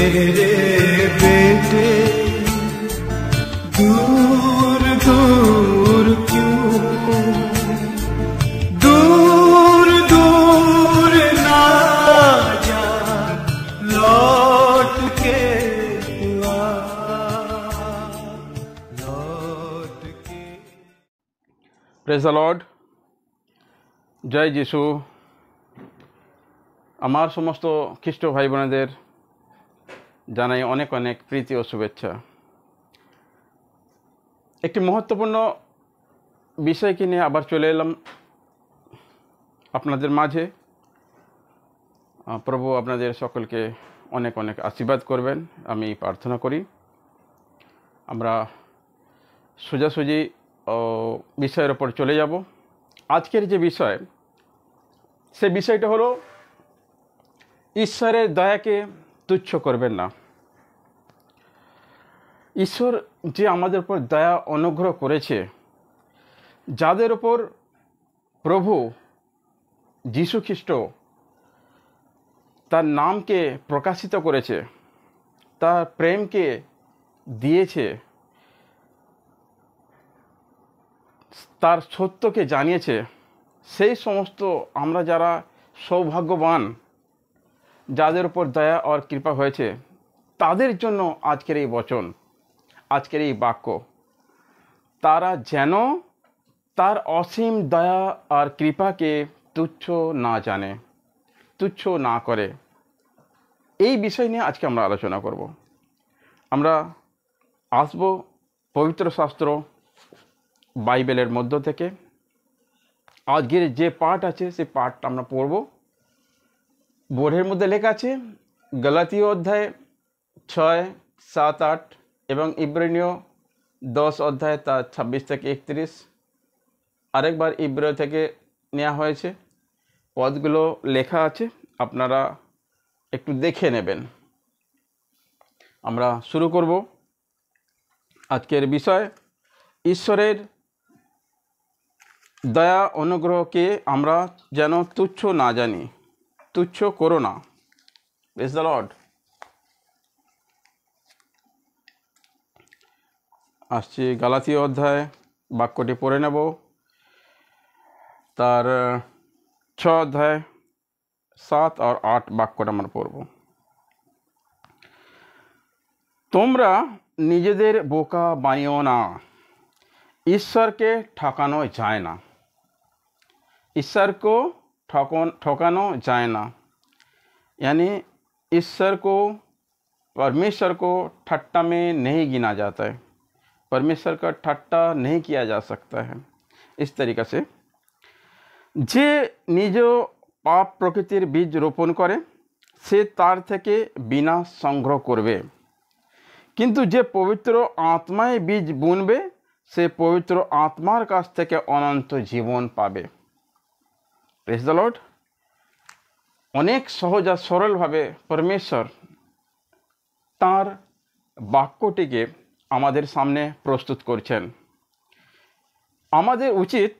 मेरे बेटे दूर दूर क्यों, दूर दूर ना जा, लौट के आ, लौट के। Praise the Lord. জয় যিশু। আমার সমস্ত খ্রিস্ট ভাই বোনেদের জানাই অনেক অনেক প্রীতি ও শুভেচ্ছা। একটি মহত্বপূর্ণ বিষয়কে নিয়ে আবার চলে এলাম আপনাদের মাঝে। প্রভু আপনাদের সকলকে অনেক অনেক আশীর্বাদ করবেন আমি প্রার্থনা করি। আমরা সোজাসুজি বিষয়ের ওপর চলে যাব। আজকের যে বিষয়, সে বিষয়টা হলো ঈশ্বরের দয়াকে তুচ্ছ করবেন না। ঈশ্বর যে আমাদের উপর দয়া অনুগ্রহ করেছে, যাদের উপর প্রভু যীশু খ্রিস্ট তার নামকে প্রকাশিত করেছে, তার প্রেমকে দিয়েছে, তার সত্যকে জানিয়েছে, সেই সমস্ত আমরা যারা সৌভাগ্যবান, যাদের উপর দয়া আর কৃপা হয়েছে, তাদের জন্য আজকের এই বচন, আজকের এই বাক্য, তারা যেন তার অসীম দয়া আর কৃপাকে তুচ্ছ না জানে, তুচ্ছ না করে। এই বিষয় নিয়ে আজকে আমরা আলোচনা করব। আমরা আসব পবিত্র শাস্ত্র বাইবেলের মধ্য থেকে। আজকের যে পাঠ আছে সেই পাঠটা আমরা পড়ব। বোর্ডের মধ্যে লেখা আছে গলাতীয় অধ্যায় 6, 7, 8 এবং ইব্রানীয় 10 অধ্যায় তার 26 থেকে 31। আরেকবার ইব্রায় থেকে নেওয়া হয়েছে, পদগুলো লেখা আছে, আপনারা একটু দেখে নেবেন। আমরা শুরু করব আজকের বিষয়, ঈশ্বরের দয়া অনুগ্রহকে আমরা যেন তুচ্ছ না জানি, তুচ্ছ করো না। Praise the lord. আসছি গলাতীয় অধ্যায়, বাক্যটি পড়ে নেব। তার 6 অধ্যায় 7 আর 8 বাক্যটা আমরা পড়ব। তোমরা নিজেদের বোকা বানিও না, ঈশ্বরকে ঠকানো যায় না। ईश्वर को ठकाना जाए ना, यानी ईश्वर को, परमेश्वर को ठट्टा में नहीं गिना जाता है। परमेश्वर का ठट्टा नहीं किया जा सकता है। इस तरीक़े से जे निज पाप प्रकृतिर बीज रोपण करे से तार थेके बिना संग्रह करबे, किन्तु जे पवित्र आत्माय बीज बुनबे से पवित्र आत्मार काछ थेके अनंत जीवन पाबे। Praise the Lord. अनेक सहज और सरल भावे परमेश्वर तार बाक्यटिके आमादेर सामने प्रस्तुत करछेन। आमादेर उचित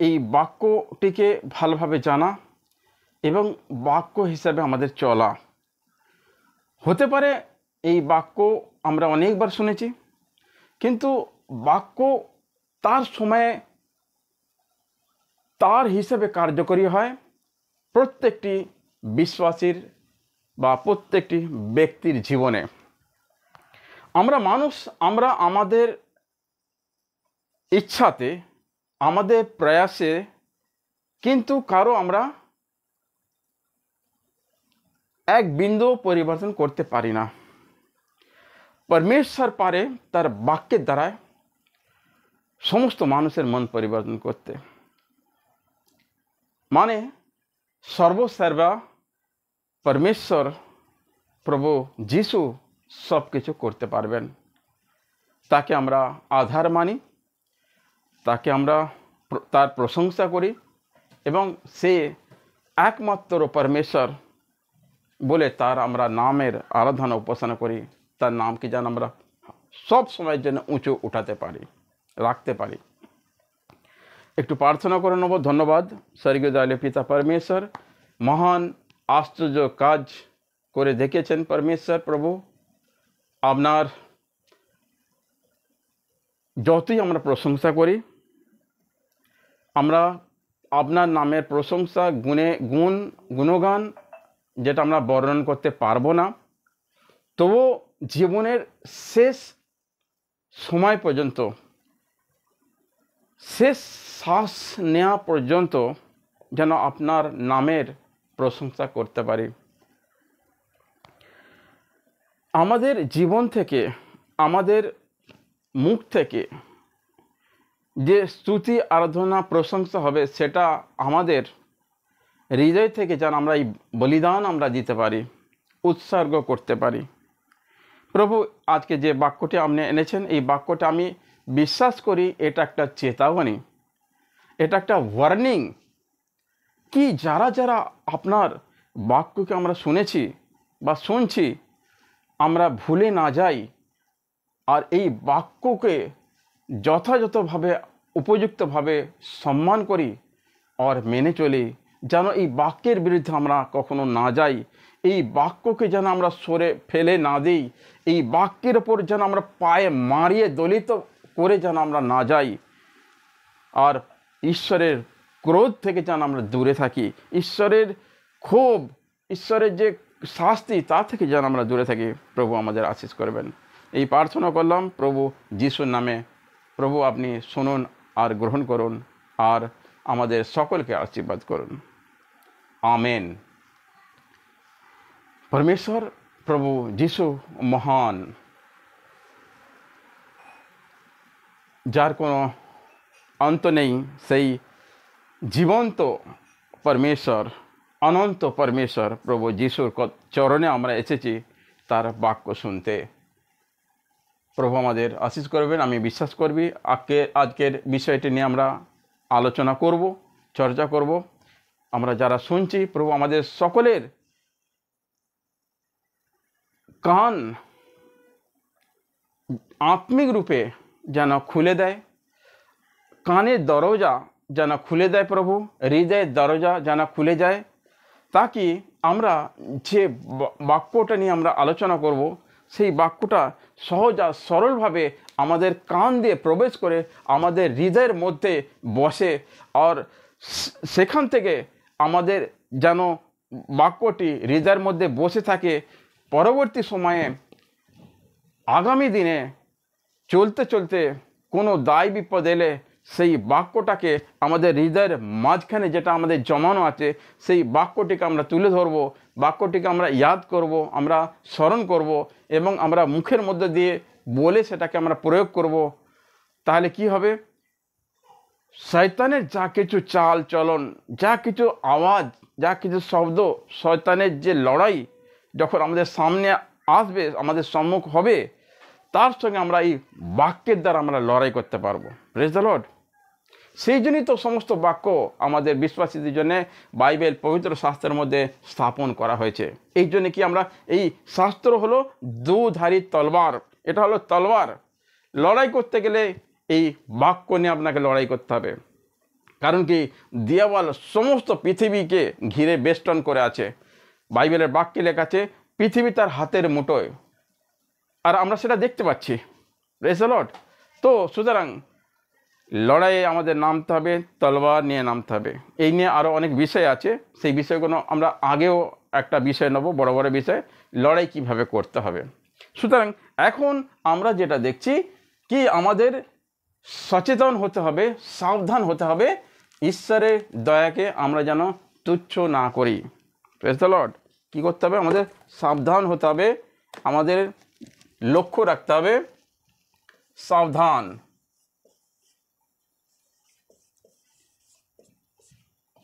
এই বাক্যটিকে ভালোভাবে জানা এবং বাক্য হিসাবে আমাদের চলা। হতে পারে এই বাক্য আমরা অনেকবার শুনেছি, কিন্তু বাক্য তার সময়ে তার হিসেবে কার্যকরী হয় প্রত্যেকটি বিশ্বাসীর বা প্রত্যেকটি ব্যক্তির জীবনে। আমরা মানুষ, আমরা আমাদের ইচ্ছাতে, আমাদের প্রয়াসে কিন্তু কারো আমরা এক বিন্দু পরিবর্তন করতে পারি না। परमेश्वर पारे तार बाक्যের দ্বারায় সমস্ত মানুষের মন পরিবর্তন করতে। মানে সর্বসর্বা परमेश्वर प्रभु যিশু सब কিছু করতে পারবেন। তাকে আমরা আধার মানি, তাকে আমরা তার প্রশংসা করি এবং সে একমাত্র परमेश्वर বলে তার আমরা নামের আরাধনা উপাসনা করি। তার নামকে যেন আমরা সব সময়ের জন্য উঁচু উঠাতে পারি, রাখতে পারি। একটু প্রার্থনা করে নেব। ধন্যবাদ স্বর্গীয় দয়ালু পিতা परमेश्वर, মহান আশ্চর্য কাজ করে দেখিয়েছেন পরমেশ্বর প্রভু। আপনার যতই আমরা প্রশংসা করি, আমরা আপনার নামের প্রশংসা গুণগান যেটা আমরা বর্ণন করতে পারবো না, তবু জীবনের শেষ সময় পর্যন্ত, শেষ শ্বাস নেওয়া পর্যন্ত যেন আপনার নামের প্রশংসা করতে পারি। আমাদের জীবন থেকে, আমাদের মুখ থেকে যে স্তুতি আরাধনা প্রশংসা হবে, সেটা আমাদের হৃদয় থেকে যেন আমরা এই বলিদান আমরা দিতে পারি, উৎসর্গ করতে পারি। প্রভু, আজকে যে বাক্যটি আপনি এনেছেন, এই বাক্যটা আমি বিশ্বাস করি এটা একটা চেতাবনী, এটা একটা ওয়ার্নিং, কি যারা যারা আপনার বাক্যকে আমরা শুনেছি বা শুনছি, আমরা ভুলে না যাই আর এই বাক্যকে যথাযথভাবে, উপযুক্তভাবে সম্মান করি আর মেনে চলি, যেন এই বাক্যের বিরুদ্ধে আমরা কখনো না যাই, এই বাক্যকে যেন আমরা সরে ফেলে না দিই, এই বাক্যের ওপর যেন আমরা পায়ে মারিয়ে দলিত করে যেন আমরা না যাই, আর ঈশ্বরের ক্রোধ থেকে যেন আমরা দূরে থাকি, ঈশ্বরের ক্ষোভ, ঈশ্বরের যে শাস্তি, তা থেকে যেন আমরা দূরে থাকি। প্রভু আমাদের আশীষ করবেন, এই প্রার্থনা করলাম প্রভু যিশুর নামে। প্রভু আপনি শুনুন আর গ্রহণ করুন আর আমাদের সকলকে আশীর্বাদ করুন। আমেন। পরমেশ্বর প্রভু যিশু মহান, যার কোনো অন্ত নেই, সেই জীবন্ত পরমেশ্বর, অনন্ত পরমেশ্বর প্রভু যিশুর চরণে আমরা এসেছি তার বাক্য শুনতে। প্রভু আমাদের আশীষ করবেন, আমি বিশ্বাস করবি। আজকের বিষয়টি নিয়ে আমরা আলোচনা করব, চর্চা করব। আমরা যারা শুনছি, প্রভু আমাদের সকলের কান আত্মিক রূপে যেন খুলে দেয়, কানের দরজা যেন খুলে দেয় প্রভু, হৃদয়ের দরজা যেন খুলে যায়, তাকি আমরা যে বাক্যটা নিয়ে আমরা আলোচনা করব, সেই বাক্যটা সহজ আর সরলভাবে আমাদের কান দিয়ে প্রবেশ করে আমাদের হৃদয়ের মধ্যে বসে, আর সেখান থেকে আমাদের যেন বাক্যটি হৃদয়ের মধ্যে বসে থাকে। পরবর্তী সময়ে, আগামী দিনে চলতে চলতে কোনো দায় বিপদ এলে সেই বাক্যটাকে আমাদের হৃদয়ের মাঝখানে যেটা আমাদের জমানো আছে, সেই বাক্যটিকে আমরা তুলে ধরব, বাক্যটিকে আমরা ইয়াদ করব, আমরা স্মরণ করব এবং আমরা মুখের মধ্যে দিয়ে বলে সেটাকে আমরা প্রয়োগ করব। তাহলে কি হবে? শয়তানের যা কিছু চাল চলন, যা কিছু আওয়াজ, যা কিছু শব্দ, শয়তানের যে লড়াই যখন আমাদের সামনে আসবে, আমাদের সম্মুখ হবে, তার সঙ্গে আমরা এই বাক্যের দ্বারা আমরা লড়াই করতে পারবো। Praise the lord. সেই জন্যই তো সমস্ত বাক্য আমাদের বিশ্বাসীদের জন্য বাইবেল পবিত্র শাস্ত্রের মধ্যে স্থাপন করা হয়েছে। এই জন্য কি আমরা, এই শাস্ত্র হলো দুধারী তলবার, এটা হলো তলবার। লড়াই করতে গেলে এই বাক্য নিয়ে আপনাকে লড়াই করতে হবে। কারণ কি, দিয়াওয়াল সমস্ত পৃথিবীকে ঘিরে বেষ্টন করে আছে। বাইবেলের বাক্যে লেখা আছে পৃথিবী তার হাতের মুঠোয়, আর আমরা সেটা দেখতে পাচ্ছি। Praise the lord. তো সুতরাং লড়াইয়ে আমাদের নামতে হবে, তলোয়ার নিয়ে নামতে হবে। এই নিয়ে আরও অনেক বিষয় আছে, সেই বিষয়গুলো আমরা আগেও একটা বিষয় নেব, বড় বড় বিষয়, লড়াই কিভাবে করতে হবে। সুতরাং এখন আমরা যেটা দেখছি কি, আমাদের সচেতন হতে হবে, সাবধান হতে হবে, ঈশ্বরের দয়াকে আমরা যেন তুচ্ছ না করি। Praise the Lord. কী করতে হবে? আমাদের সাবধান হতে হবে, আমাদের লক্ষ্য রাখতে হবে, সাবধান।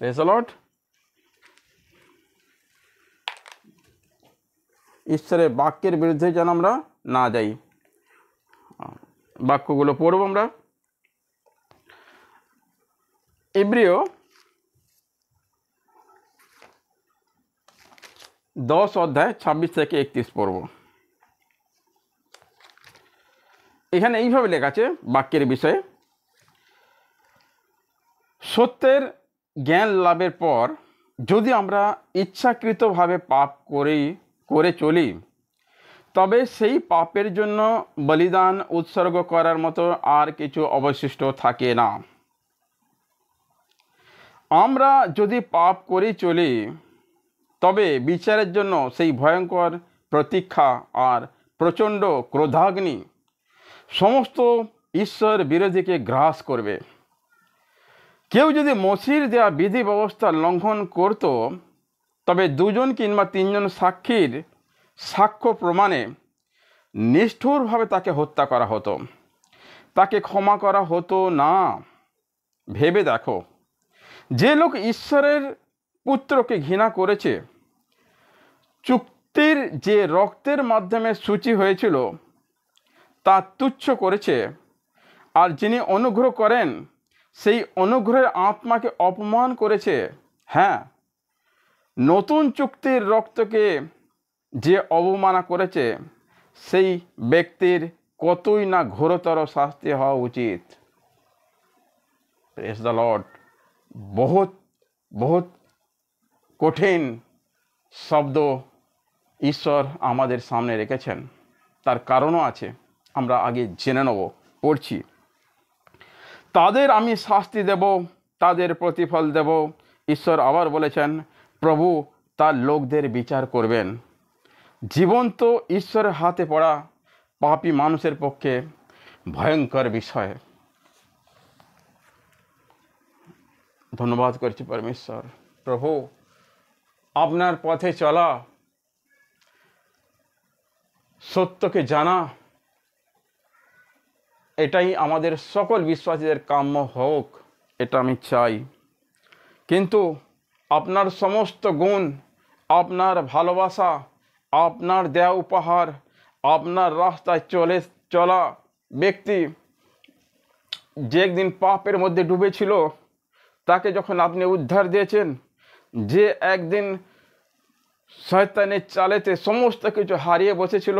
Praise the lord. ঈশ্বরের বাক্যের বিরুদ্ধে যেন আমরা না যাই। বাক্যগুলো পড়ব আমরা। ইব্রিয় 10 অধ্যায় 26 থেকে 31 পড়ব। এখানে এইভাবে লেখা আছে বাক্যের বিষয়ে, সত্যের জ্ঞান লাভের পর যদি আমরা ইচ্ছাকৃতভাবে পাপ করি, করে চলি, তবে সেই পাপের জন্য বলিদান উৎসর্গ করার মতো আর কিছু অবশিষ্ট থাকে না। আমরা যদি পাপ করে চলি, তবে বিচারের জন্য সেই ভয়ঙ্কর প্রতীক্ষা আর প্রচণ্ড ক্রোধাগ্নি সমস্ত ঈশ্বর বিরোধীকে গ্রাস করবে। কেউ যদি মসির দেওয়া বিধি ব্যবস্থা লঙ্ঘন করত, তবে 2 কিংবা 3 সাক্ষীর সাক্ষ্য প্রমাণে নিষ্ঠুরভাবে তাকে হত্যা করা হতো, তাকে ক্ষমা করা হতো না। ভেবে দেখো, যে লোক ঈশ্বরের পুত্রকে ঘৃণা করেছে, চুক্তির যে রক্তের মাধ্যমে সূচি হয়েছিল তা তুচ্ছ করেছে, আর যিনি অনুগ্রহ করেন সেই অনুগ্রহের আত্মাকে অপমান করেছে, হ্যাঁ, নতুন চুক্তির রক্তকে যে অবমাননা করেছে, সেই ব্যক্তির কতই না ঘোরতর শাস্তি হওয়া উচিত। Praise the lord. বহুত বহুত কঠিন শব্দ ঈশ্বর আমাদের সামনে রেখেছেন, তার কারণও আছে, আমরা আগে জেনে নেব। পড়ছি, তাদের আমি শাস্তি দেব, তাদের প্রতিফল দেব। ঈশ্বর আবার বলেছেন, প্রভু তার লোকদের বিচার করবেন। জীবন্ত ঈশ্বরের হাতে পড়া পাপী মানুষের পক্ষে ভয়ঙ্কর বিষয়। ধন্যবাদ করছি পরমেশ্বর। প্রভু, আপনার পথে চলা, সত্যকে জানা, এটাই আমাদের সকল বিশ্বাসীদের কাম্য হোক, এটা আমি চাই। কিন্তু আপনার সমস্ত গুণ, আপনার ভালোবাসা, আপনার দেয়া উপহার, আপনার রাস্তায় চলা ব্যক্তি যে একদিন পাপের মধ্যে ডুবেছিল, তাকে যখন আপনি উদ্ধার দিয়েছেন, যে একদিন শয়তানের চালেতে সমস্ত কিছু হারিয়ে বসেছিল,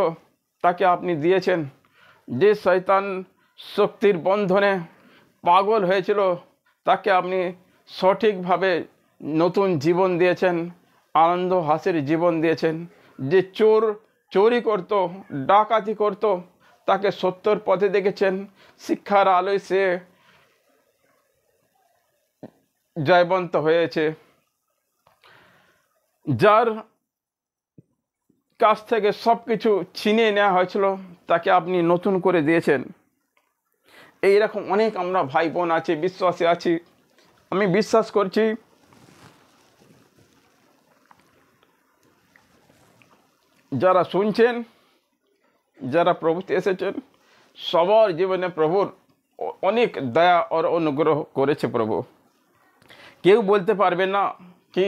তাকে আপনি দিয়েছেন। যে শয়তান শক্তির বন্ধনে পাগল হয়েছিল, তাকে আপনি সঠিকভাবে নতুন জীবন দিয়েছেন, আনন্দ হাসির জীবন দিয়েছেন। যে চোরি করত, ডাকাতি করত, তাকে সত্যর পথে দেখেছেন, শিক্ষার আলোয় সে জয়বন্ত হয়েছে। যার কাছ থেকে সব কিছু ছিনিয়ে নেওয়া হয়েছিল, তাকে আপনি নতুন করে দিয়েছেন। এইরকম অনেক আমরা ভাই বোন আছি, বিশ্বাসী আছি। আমি বিশ্বাস করছি যারা শুনছেন, যারা প্রভুতে এসেছেন, সবার জীবনে প্রভুর অনেক দয়া আর অনুগ্রহ করেছে প্রভু। কেউ বলতে পারবে না কি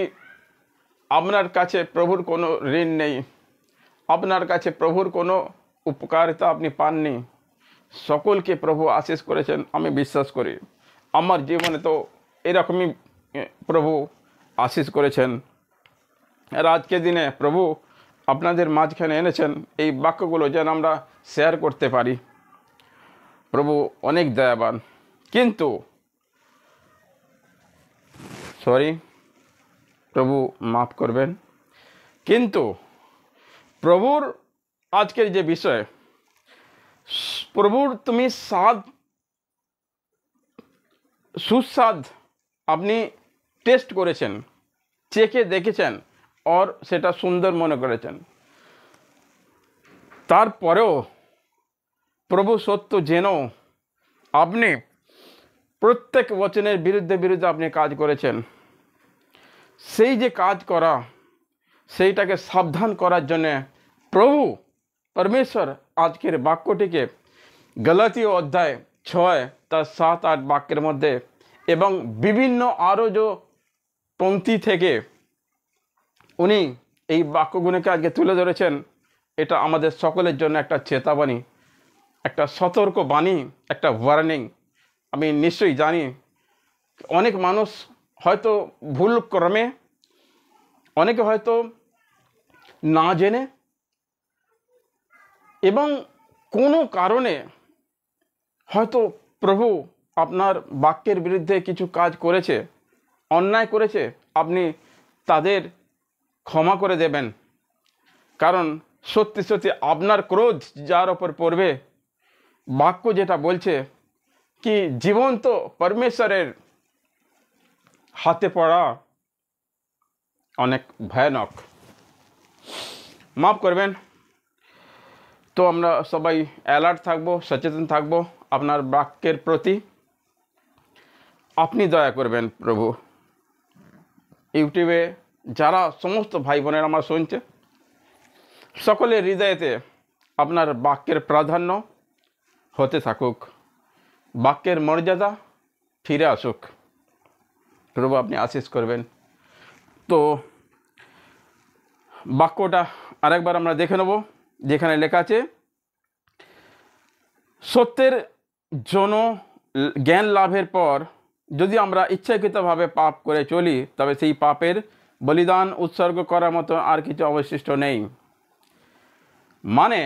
আপনার কাছে প্রভুর কোনো ঋণ নেই, আপনার কাছে প্রভুর কোনো উপকারিতা আপনি পাননি। সকলকে প্রভু আশীষ করেছেন, আমি বিশ্বাস করি। আমার জীবনে তো এরকমই প্রভু আশীষ করেছেন। আর আজকের দিনে প্রভু আপনাদের মাঝখানে এনেছেন এই বাক্যগুলো যেন আমরা শেয়ার করতে পারি। প্রভু অনেক দয়াবান। কিন্তু প্রভু মাফ করবেন, কিন্তু প্রভুর আজকের যে বিষয়, প্রভুর তুমি সুস্বাদ আপনি টেস্ট করেছেন, চেখে দেখেছেন, আর সেটা সুন্দর মনে করেছেন। তারপরেও প্রভু সত্য জেনেও আপনি প্রত্যেক বচনের বিরুদ্ধে আপনি কাজ করেছেন। সেই যে কাজ করা, সেইটাকে সাবধান করার জন্যে প্রভু পরমেশ্বর আজকের বাক্যটিকে গলাতীয় অধ্যায় 6 তার 7-8 বাক্যের মধ্যে এবং বিভিন্ন আরও যে পংক্তি থেকে উনি এই বাক্যগুলোকে আজকে তুলে ধরেছেন। এটা আমাদের সকলের জন্য একটা চেতাবাণী, একটা সতর্ক বাণী, একটা ওয়ার্নিং। আমি নিশ্চয়ই জানি অনেক মানুষ হয়তো ভুল ক্রমে, অনেকে হয়তো না জেনে এবং কোনো কারণে হয়তো প্রভু আপনার বাক্যের বিরুদ্ধে কিছু কাজ করেছে, অন্যায় করেছে, আপনি তাদের ক্ষমা করে দেবেন। কারণ সত্যি সত্যি আপনার ক্রোধ যার ওপর পড়বে, বাক্য যেটা বলছে কি জীবন্ত পরমেশ্বরের হাতে পড়া অনেক ভয়ানক। মাফ করবেন। তো আমরা সবাই অ্যালার্ট থাকবো, সচেতন থাকবো আপনার বাক্যের প্রতি। আপনি দয়া করবেন প্রভু। ইউটিউবে যারা সমস্ত ভাই বোনেরা আমার শুনছে, সকলের হৃদয়েতে আপনার বাক্যের প্রাধান্য হতে থাকুক, বাক্যের মর্যাদা ফিরে আসুক। প্রভু আপনি আশীষ করবেন। তো বাক্যটা আরেকবার আমরা দেখে নেব, যেখানে লেখা আছে, সত্যের জন্য জ্ঞান লাভের পর যদি আমরা ইচ্ছাকৃতভাবে পাপ করে চলি, তবে সেই পাপের বলিদান উৎসর্গ করার মতো আর কিছু অবশিষ্ট নেই। মানে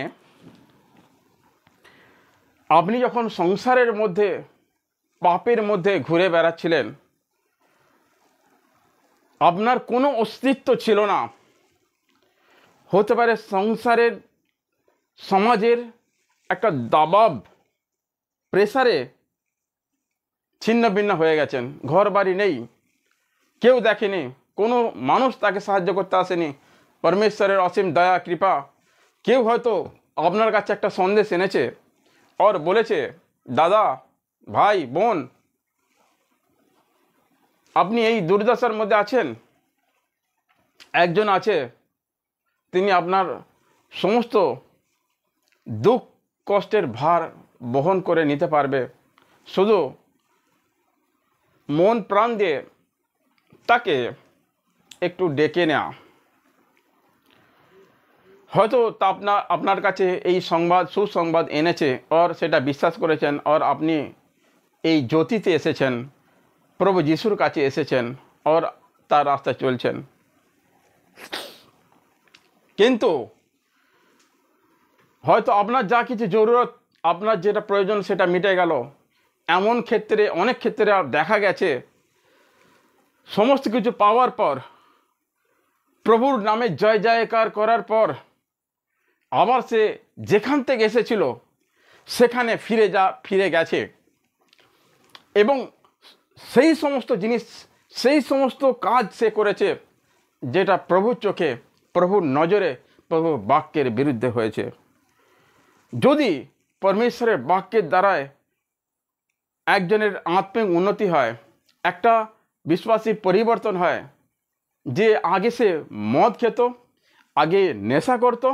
আপনি যখন সংসারের মধ্যে পাপের মধ্যে ঘুরে বেড়াচ্ছিলেন, আপনার কোনো অস্তিত্ব ছিল না। হতে পারে সংসারের সমাজের একটা দাবাব প্রেসারে ছিন্ন ভিন্ন হয়ে গেছেন, ঘর বাড়ি নেই, কেউ দেখেনি, কোনো মানুষ তাকে সাহায্য করতে আসেনি। পরমেশ্বরের অসীম দয়া কৃপা, কেউ হয়তো আপনার কাছে একটা সন্দেশ এনেছে আর বলেছে, দাদা ভাই বোন আপনি এই দুর্দশার মধ্যে আছেন, একজন আছে তিনি আপনার সমস্ত দুঃখ কষ্টের ভার বহন করে নিতে পারবে। শুধু মন প্রাণ দিয়ে তাকে একটু ডেকে নেওয়া। হয়তো তা আপনার কাছে এই সুসংবাদ এনেছে, আর সেটা বিশ্বাস করেছেন, আর আপনি এই জ্যোতিতে এসেছেন, প্রভু যিশুর কাছে এসেছেন, আর তার রাস্তায় চলছেন। কিন্তু হয়তো আপনার যা কিছু জরুরত, আপনার যেটা প্রয়োজন সেটা মিটে গেল। এমন ক্ষেত্রে, অনেক ক্ষেত্রে দেখা গেছে সমস্ত কিছু পাওয়ার পর, প্রভুর নামে জয় জয়কার করার পর, আবার সে যেখান থেকে এসেছিল সেখানে ফিরে গেছে, এবং সেই সমস্ত জিনিস, সেই সমস্ত কাজ সে করেছে যেটা প্রভুর চোখে, প্রভুর নজরে, প্রভুর বাক্যের বিরুদ্ধে হয়েছে। যদি পরমেশ্বরের বাক্যের দ্বারায় একজনের আত্মিক উন্নতি হয়, একটা বিশ্বাসী পরিবর্তন হয়, যে আগে সে মদ খেত, আগে নেশা করত,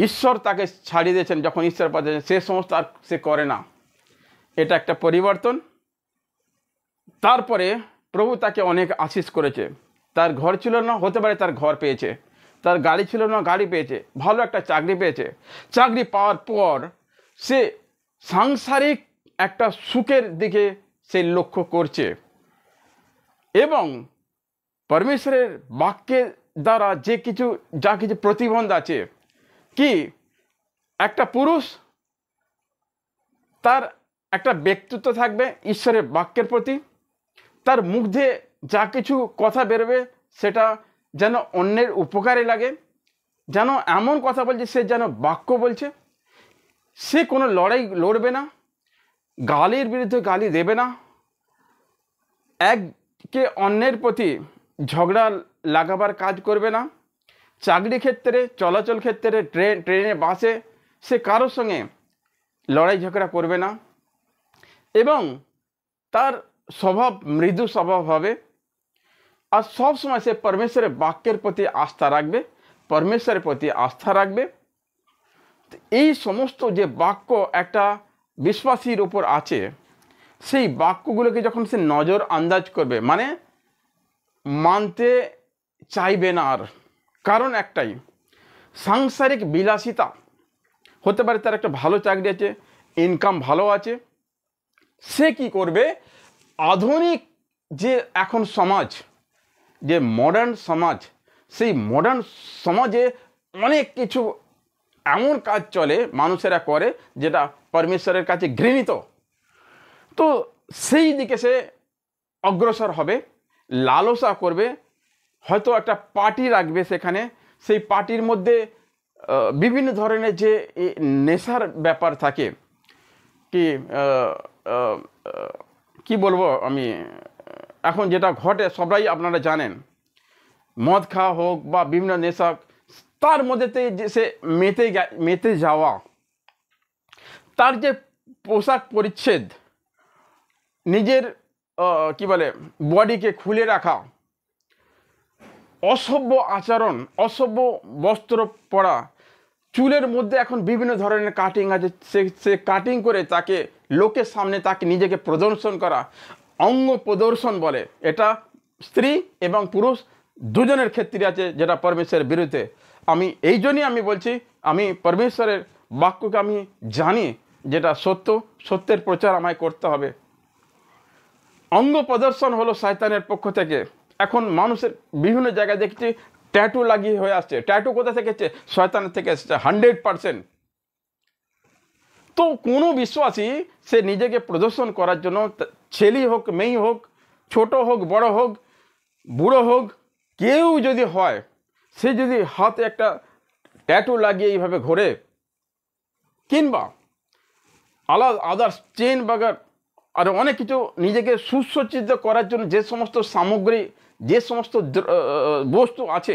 ঈশ্বর তাকে ছাড়িয়ে দিয়েছেন, যখন ঈশ্বর পাচ্ছেন সে সমস্ত আর সে করে না, এটা একটা পরিবর্তন। তারপরে প্রভু তাকে অনেক আশীষ করেছে। তার ঘর ছিল না, হতে পারে তার ঘর পেয়েছে, তার গাড়ি ছিল না, গাড়ি পেয়েছে, ভালো একটা চাকরি পেয়েছে, চাকরি পাওয়ার পর সে সাংসারিক একটা সুখের দিকে সে লক্ষ্য করছে, এবং পরমেশ্বরের বাক্যের দ্বারা যা কিছু প্রতিবন্ধ আছে, কি একটা পুরুষ তার একটা ব্যক্তিত্ব থাকবে ঈশ্বরের বাক্যের প্রতি, তার মুখ দিয়ে যা কিছু কথা বেরোবে সেটা যেন অন্যের উপকারে লাগে, যেন এমন কথা বলছে সে যেন বাক্য বলছে। সে কোনো লড়াই লড়বে না, গালির বিরুদ্ধে গালি দেবে না, একে অন্যের প্রতি ঝগড়া লাগাবার কাজ করবে না। চাকরি ক্ষেত্রে, চলাচল ক্ষেত্রে, ট্রেনে বাসে সে কারোর সঙ্গে লড়াই ঝগড়া করবে না, এবং তার স্বভাব মৃদু স্বভাব হবে। আর সব সময় সে পরমেশ্বরের বাক্যের প্রতি আস্থা রাখবে, পরমেশ্বরের প্রতি আস্থা রাখবে। এই সমস্ত যে বাক্য একটা বিশ্বাসীর উপর আছে, সেই বাক্যগুলোকে যখন সে নজর আন্দাজ করবে, মানে মানতে চাইবে না আর। কারণ একটাই, সাংসারিক বিলাসিতা, হতে পারে তার একটা ভালো চাকরি আছে, ইনকাম ভালো আছে, সে কি করবে, আধুনিক যে এখন সমাজ, যে মডার্ন সমাজ, সেই মডার্ন সমাজে অনেক কিছু এমন কাজ চলে, মানুষেরা করে যেটা পরমেশ্বরের কাছে ঘৃণিত। তো সেই দিকে সে অগ্রসর হবে, লালসা করবে, হয়তো একটা পার্টি রাখবে সেখানে, সেই পার্টির মধ্যে বিভিন্ন ধরনের যে নেশার ব্যাপার থাকে, কি কি বলবো আমি, এখন যেটা ঘটে সবাই আপনারা জানেন, মদ খাওয়া হোক বা বিভিন্ন নেশা, তার মধ্যেতে যে সে মেতে যাওয়া, তার যে পোশাক পরিচ্ছেদ, নিজের কি বলে বডিকে খুলে রাখা, অসভ্য আচরণ, অসভ্য বস্ত্র পরা, চুলের মধ্যে এখন বিভিন্ন ধরনের কাটিং আছে, সে কাটিং করে তাকে লোকের সামনে তাকে নিজেকে প্রদর্শন করা, অঙ্গ প্রদর্শন বলে। এটা স্ত্রী এবং পুরুষ দুজনের ক্ষেত্রে আছে, যেটা পরমেশ্বরের বিরুদ্ধে। আমি এই জন্যই আমি বলছি, আমি পরমেশ্বরের বাক্যকে আমি জানি, যেটা সত্য, সত্যের প্রচার আমায় করতে হবে। অঙ্গ প্রদর্শন হলো শয়তানের পক্ষ থেকে। এখন মানুষের বিভিন্ন জায়গায় দেখছি ট্যাটু লাগিয়ে হয়ে আসছে। ট্যাটু কোথা থেকে এসছে? শয়তানের থেকে এসছে 100%। তো কোনো বিশ্বাসী সে নিজেকে প্রদর্শন করার জন্য, ছেলে হোক মেয়ে হোক, ছোট হোক বড় হোক, বুড়ো হোক, কেউ যদি হয়, সে যদি হাতে একটা ট্যাটু লাগিয়ে এইভাবে ঘোরে, কিংবা আদার্স চেন বাগার আর অনেক কিছু নিজেকে সুসজ্জিত করার জন্য যে সমস্ত সামগ্রী, যে সমস্ত বস্তু আছে,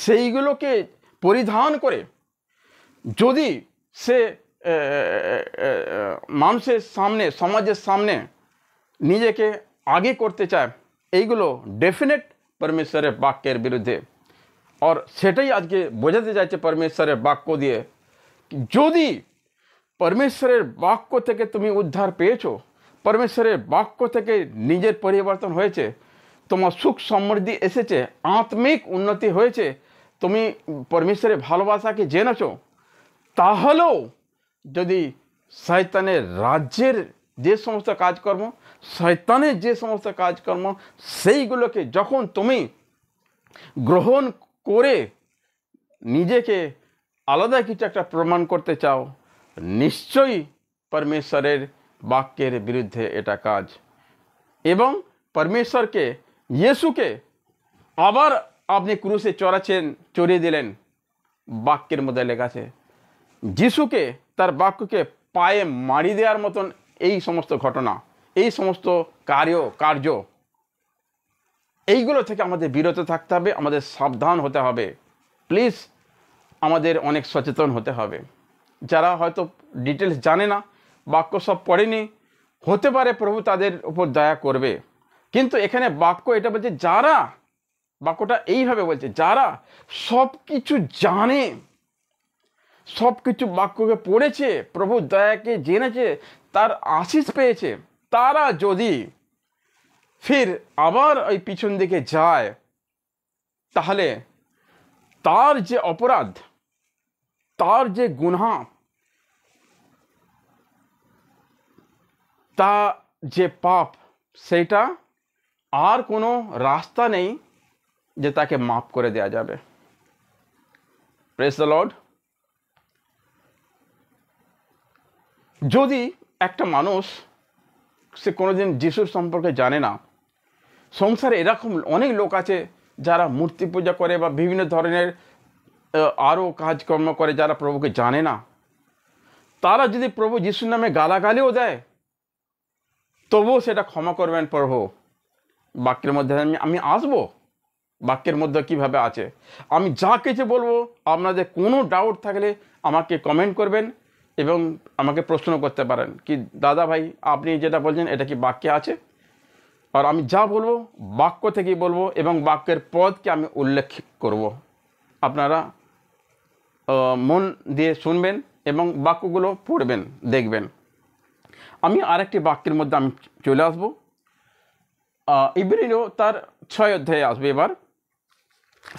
সেইগুলোকে পরিধান করে যদি সে মানুষের সামনে, সমাজের সামনে নিজেকে আগে করতে চায়, এইগুলো ডেফিনেট পরমেশ্বরের বাক্যের বিরুদ্ধে। আর সেটাই আজকে বোঝাতে চাইছে পরমেশ্বরের বাক্য দিয়ে। যদি পরমেশ্বরের বাক্য থেকে তুমি উদ্ধার পেয়েছো, পরমেশ্বরের বাক্য থেকে নিজের পরিবর্তন হয়েছে, তোমার সুখ সমৃদ্ধি এসেছে, আত্মিক উন্নতি হয়েছে, তুমি পরমেশ্বরের ভালোবাসাকে জেনেছো, তাহলেও যদি শয়তানের রাজ্যের যে সমস্ত কাজকর্ম, শয়তানের যে সমস্ত কাজকর্ম, সেইগুলোকে যখন তুমি গ্রহণ করে নিজেকে আলাদা কিছু একটা প্রমাণ করতে চাও, নিশ্চয়ই পরমেশ্বরের বাক্যের বিরুদ্ধে এটা কাজ। এবং পরমেশ্বরকে, ইয়েশুকে আবার আপনি ক্রুশে চড়িয়ে দিলেন। বাক্যের মধ্যে লেখা আছে, যিশুকে, তার বাক্যকে পায়ে মারি দেওয়ার মতন এই সমস্ত ঘটনা, এই সমস্ত কার্য, এইগুলো থেকে আমাদের বিরত থাকতে হবে, আমাদের সাবধান হতে হবে। প্লিজ আমাদের অনেক সচেতন হতে হবে। যারা হয়তো ডিটেলস জানে না, বাক্য সব পড়েনি, হতে পারে প্রভু তাদের উপর দয়া করবে। কিন্তু এখানে বাক্য এটা বলছে, যারা, বাক্যটা এইভাবে বলছে, যারা সব কিছু জানে, সব কিছু বাক্যকে পড়েছে, প্রভু দয়াকে জেনেছে, তার আশীষ পেয়েছে, তারা যদি ফির আবার ওই পিছন দিকে যায়, তাহলে তার যে অপরাধ, তার যে গুনাহ, তা যে পাপ, সেইটা আর কোনো রাস্তা নেই যে তাকে মাফ করে দেওয়া যাবে। Praise the lord. যদি একটা মানুষ, সে কোনোদিন যিশুর সম্পর্কে জানে না, সংসারে এরকম অনেক লোক আছে যারা মূর্তি পূজা করে বা বিভিন্ন ধরনের আরও কাজকর্ম করে, যারা প্রভুকে জানে না, তারা যদি প্রভু যিশুর নামে গালাগালিও দেয়, তবুও সেটা ক্ষমা করবেন প্রভু। বাক্যের মধ্যে আমি আসবো, বাক্যের মধ্যে কিভাবে আছে, আমি যা কিছু বলবো, আপনাদের কোনো ডাউট থাকলে আমাকে কমেন্ট করবেন এবং আমাকে প্রশ্ন করতে পারেন, কি দাদা ভাই আপনি যেটা বলছেন এটা কি বাক্যে আছে? আর আমি যা বলবো বাক্য থেকেই বলবো, এবং বাক্যের পদকে আমি উল্লেখ করব। আপনারা মন দিয়ে শুনবেন এবং বাক্যগুলো পড়বেন, দেখবেন। আমি আরেকটি বাক্যের মধ্যে আমি চলে আসবো। ইব্রিয় তার 6 অধ্যায়ে আসবে এবার।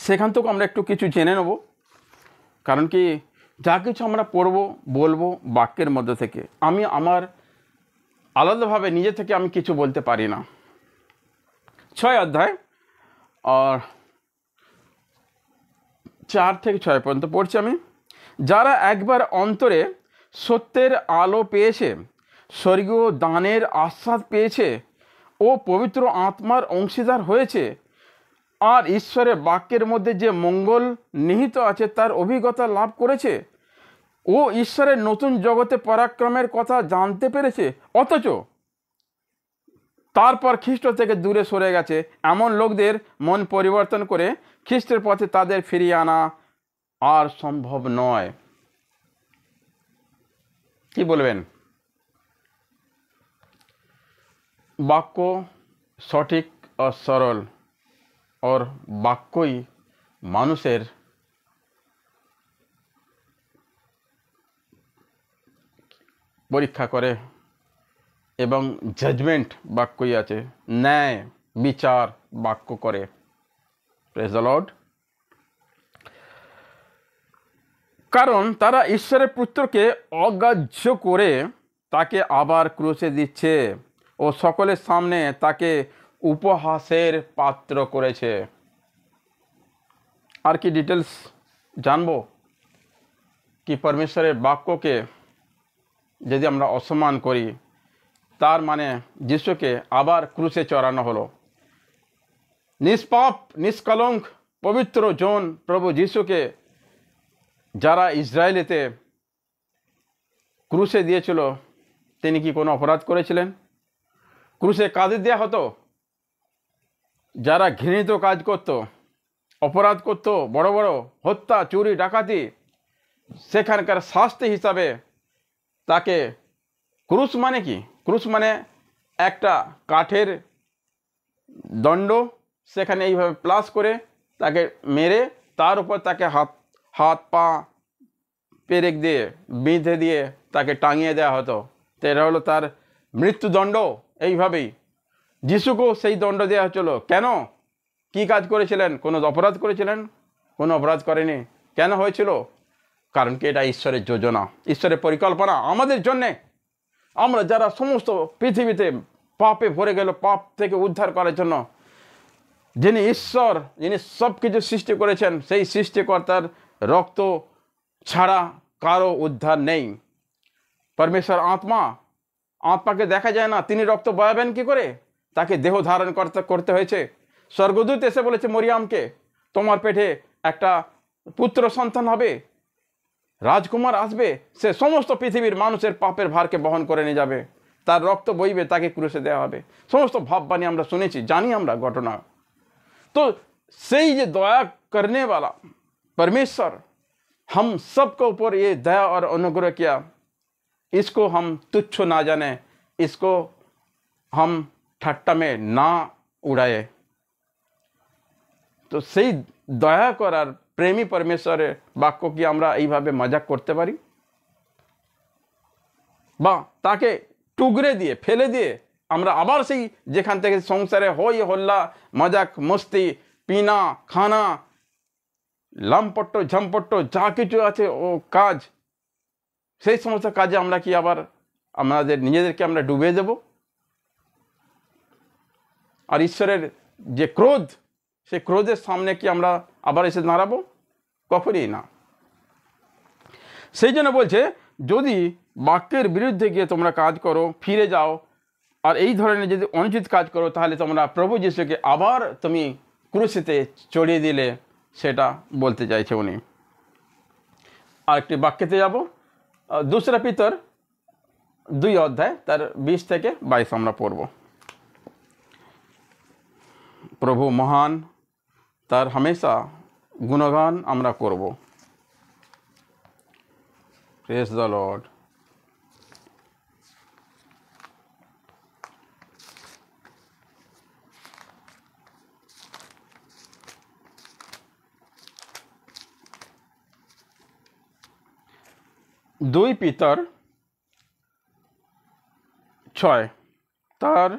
সেখান থেকেও আমরা একটু কিছু জেনে নেব, কারণ কি যা কিছু আমরা পড়বো বলবো বাক্যের মধ্যে থেকে। আমি আমার আলাদাভাবে নিজে থেকে আমি কিছু বলতে পারি না। 6 অধ্যায় আর 4 থেকে 6 পর্যন্ত পড়ছি আমি। যারা একবার অন্তরে সত্যের আলো পেয়েছে, স্বর্গীয় দানের আস্বাদ পেয়েছে ও পবিত্র আত্মার অংশীদার হয়েছে, আর ঈশ্বরের বাক্যের মধ্যে যে মঙ্গল নিহিত আছে তার অভিজ্ঞতা লাভ করেছে। ও ঈশ্বরের নতুন জগতে পরাক্রমের কথা জানতে পেরেছে, অথচ তারপর খ্রিস্ট থেকে দূরে সরে গেছে। এমন লোকদের মন পরিবর্তন করে খ্রিস্টের পথে তাদের ফিরিয়ে আনা আর সম্ভব নয়। কি বলবেন? বাক্য সঠিক और सरल और বাক্যই মানুষের পরীক্ষা করে এবং জাজমেন্ট বাক্যই আছে, ন্যায় বিচার বাক্য করে। Praise the lord. কারণ তারা ঈশ্বরের পুত্রকে অগ্রাহ্য করে তাকে আবার ক্রুশে দিচ্ছে ও সকলের সামনে তাকে উপহাসের পাত্র করেছে। আর কি ডিটেলস জানবো? কি পরমেশ্বরের বাক্যকে যদি আমরা অসম্মান করি, তার মানে যিশুকে আবার ক্রুশে চড়ানো হলো। নিষ্পাপ নিষ্কলঙ্ক পবিত্র জন প্রভু যিশুকে যারা ইসরায়েলেতে ক্রুশে দিয়েছিল, তিনি কি কোনো অপরাধ করেছিলেন? ক্রুশে কাঁদে দেওয়া হতো যারা ঘৃণিত কাজ করত, অপরাধ করত, বড় বড় হত্যা, চুরি, ডাকাতি, সেখানকার শাস্তি হিসাবে তাকে ক্রুশ মানে কি? ক্রুশ মানে একটা কাঠের দণ্ড, সেখানে এইভাবে প্লাস করে তাকে মেরে তার উপর তাকে হাত পা পেরেক দিয়ে বেঁধে দিয়ে তাকে টাঙিয়ে দেওয়া হতো। তো এটা হলো তার মৃত্যুদণ্ড। এইভাবেই যিশুকেও সেই দণ্ড দেওয়া হচ্ছিল। কেন? কি কাজ করেছিলেন? কোনো অপরাধ করেছিলেন? কোনো অপরাধ করেনি। কেন হয়েছিল? কারণ কি এটা ঈশ্বরের যোজনা, ঈশ্বরের পরিকল্পনা আমাদের জন্যে। আমরা যারা সমস্ত পৃথিবীতে পাপে ভরে গেল, পাপ থেকে উদ্ধার করার জন্য যিনি ঈশ্বর, যিনি সব কিছু সৃষ্টি করেছেন, সেই সৃষ্টিকর্তার রক্ত ছাড়া কারো উদ্ধার নেই। পরমেশ্বর আত্মা, আত্মাকে দেখা যায় না, তিনি রক্ত বয়াবেন কি করে? তাকে দেহ ধারণ করতে হয়েছে। স্বর্গদূত এসে বলেছে মরিয়ামকে, তোমার পেটে একটা পুত্র সন্তান হবে, রাজকুমার আসবে, সে সমস্ত পৃথিবীর মানুষের পাপের ভারকে বহন করে নিয়ে যাবে, তার রক্ত বইবে, তাকে ক্রুশে দেওয়া হবে। সমস্ত ভাববাণী আমরা শুনেছি, জানি আমরা ঘটনা। तो सही जो दया करने वाला परमेश्वर हम सबके ऊपर ये दया और अनुग्रह किया, इसको हम तुच्छ ना जाने, इसको हम ठट्टा में ना उड़ाए। तो সেই দয়া করার প্রেমী পরমেশ্বরের বাক্য কি আমরা এইভাবে মজাক করতে পারি? বা তাকে টুকরে দিয়ে ফেলে দিয়ে আমরা আবার সেই যেখান থেকে সংসারে হই হল্লা, মজাক, মস্তি, পিনা, খানা, লামপট্ট ঝামপট্ট যা কিছু আছে ও কাজ, সেই সমস্ত কাজে আমরা কি আবার আমাদের নিজেদেরকে আমরা ডুবে দেব? আর ঈশ্বরের যে ক্রোধ, সেই ক্রোধের সামনে কি আমরা আবার এসে দাঁড়াবো? কখনই না। সেই জন্য বলছে, যদি বাক্যের বিরুদ্ধে গিয়ে তোমরা কাজ করো, ফিরে যাও, আর এই ধরনের যদি অনুচিত কাজ করো, তাহলে তোমরা প্রভু যিশুকে আবার তুমি ক্রুশিতে চড়িয়ে দিলে, সেটা বলতে চাইছে উনি। আরেকটি বাক্যতে যাব, 2 পিতর 2 অধ্যায় তার 20 থেকে 22 আমরা পড়ব। প্রভু মহান, তার হামেশা গুণগান আমরা করব। Praise the lord. দুই পিতর 6 তার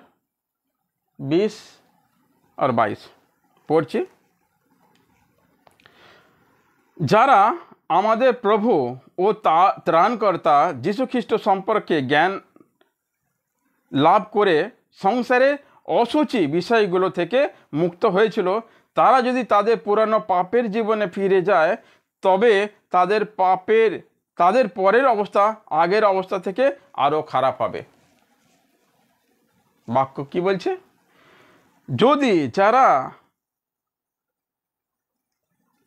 20 আর 22 পড়ছি। যারা আমাদের প্রভু ও ত্রাণকর্তা যীশু খ্রিস্ট সম্পর্কে জ্ঞান লাভ করে সংসারে অসুচি বিষয়গুলো থেকে মুক্ত হয়েছিল, তারা যদি তাদের পুরানো পাপের জীবনে ফিরে যায়, তবে তাদের পরের অবস্থা আগের অবস্থা থেকে আরও খারাপ হবে। বাক্য কি বলছে? যদি যারা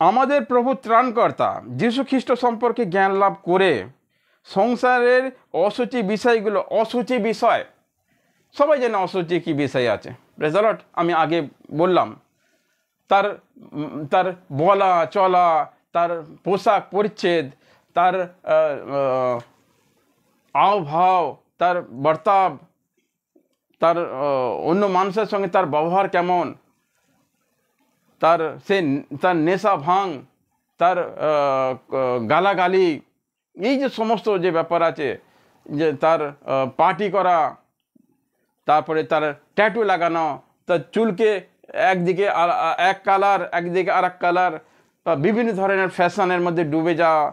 আমাদের প্রভু ত্রাণকর্তা যীশু খ্রিস্ট সম্পর্কে জ্ঞান লাভ করে সংসারের অসুচি বিষয়গুলো, অসুচি বিষয় সবাই জানে অসুচি কী বিষয় আছে। Praise the lord. আমি আগে বললাম তার তার বলা চলা, তার পোশাক পরিচ্ছেদ, তার আওভাব, তার বর্তাব, তার অন্য মানুষের সঙ্গে তার ব্যবহার কেমন, তার নেশা ভাঙ, তার গালাগালি, এই যে সমস্ত যে ব্যাপার আছে, যে তার পার্টি করা, তারপরে তার ট্যাটু লাগানো, তার চুলকে একদিকে এক কালার, একদিকে আর এক কালার, বা বিভিন্ন ধরনের ফ্যাশনের মধ্যে ডুবে যাওয়া,